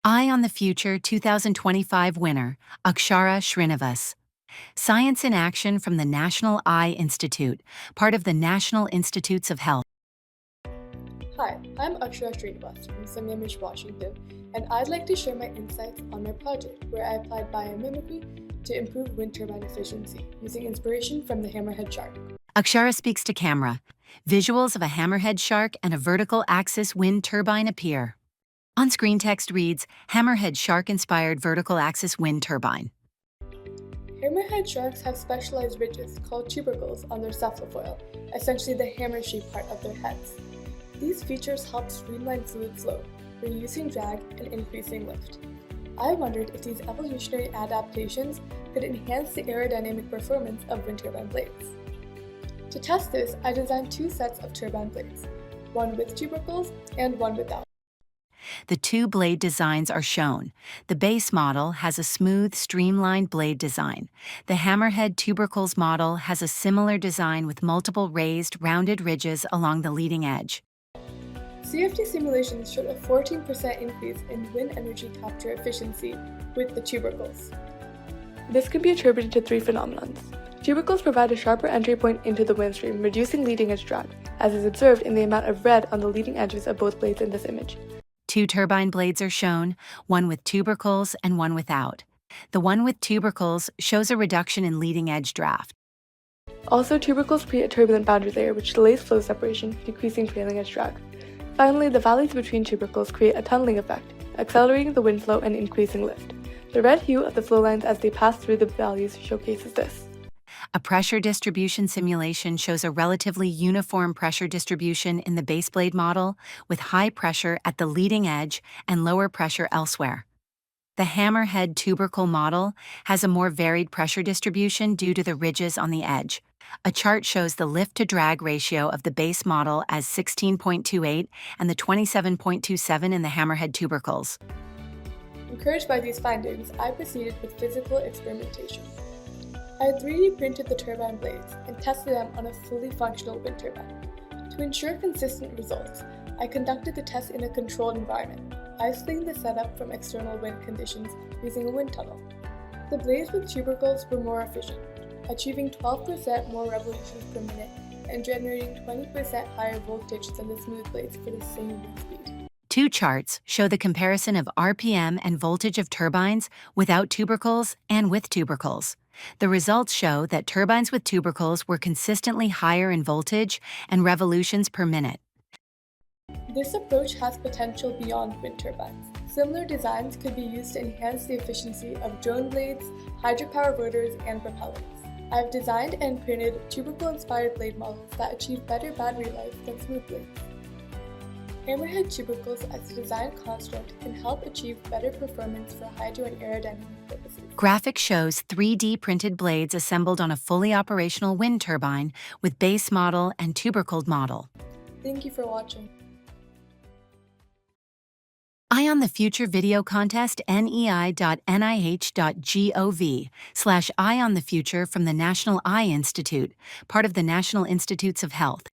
Eye on the Future 2025 winner, Akshara Srinivas. Science in Action from the National Eye Institute, part of the National Institutes of Health. Hi, I'm Akshara Srinivas from Sammamish, Washington, and I'd like to share my insights on my project where I applied biomimicry to improve wind turbine efficiency using inspiration from the hammerhead shark. Akshara speaks to camera. Visuals of a hammerhead shark and a vertical axis wind turbine appear. On-screen text reads, Hammerhead shark-inspired vertical axis wind turbine. Hammerhead sharks have specialized ridges called tubercles on their cephalofoil, essentially the hammer-shaped part of their heads. These features help streamline fluid flow, reducing drag and increasing lift. I wondered if these evolutionary adaptations could enhance the aerodynamic performance of wind turbine blades. To test this, I designed two sets of turbine blades, one with tubercles and one without. The two blade designs are shown. The base model has a smooth, streamlined blade design. The hammerhead tubercles model has a similar design with multiple raised, rounded ridges along the leading edge. CFD simulations showed a 14% increase in wind energy capture efficiency with the tubercles. This can be attributed to three phenomena. Tubercles provide a sharper entry point into the wind stream, reducing leading edge drag, as is observed in the amount of red on the leading edges of both blades in this image. Two turbine blades are shown, one with tubercles and one without. The one with tubercles shows a reduction in leading edge draft. Also, tubercles create a turbulent boundary layer which delays flow separation, decreasing trailing edge drag. Finally, the valleys between tubercles create a tunneling effect, accelerating the wind flow and increasing lift. The red hue of the flow lines as they pass through the valleys showcases this. A pressure distribution simulation shows a relatively uniform pressure distribution in the base blade model, with high pressure at the leading edge and lower pressure elsewhere. The hammerhead tubercle model has a more varied pressure distribution due to the ridges on the edge. A chart shows the lift-to-drag ratio of the base model as 16.28 and the 27.27 in the hammerhead tubercles. Encouraged by these findings, I proceeded with physical experimentation. I 3D printed the turbine blades and tested them on a fully functional wind turbine. To ensure consistent results, I conducted the test in a controlled environment, isolating the setup from external wind conditions using a wind tunnel. The blades with tubercles were more efficient, achieving 12% more revolutions per minute and generating 20% higher voltage than the smooth blades for the same wind speed. Two charts show the comparison of RPM and voltage of turbines without tubercles and with tubercles. The results show that turbines with tubercles were consistently higher in voltage and revolutions per minute. This approach has potential beyond wind turbines. Similar designs could be used to enhance the efficiency of drone blades, hydropower rotors, and propellers. I've designed and printed tubercle-inspired blade models that achieve better battery life than smooth blades. Hammerhead tubercles as a design construct can help achieve better performance for hydro and aerodynamic purposes. Graphic shows 3D printed blades assembled on a fully operational wind turbine with base model and tubercled model. Thank you for watching. Eye on the Future video contest nei.nih.gov/Eye on the Future from the National Eye Institute, part of the National Institutes of Health.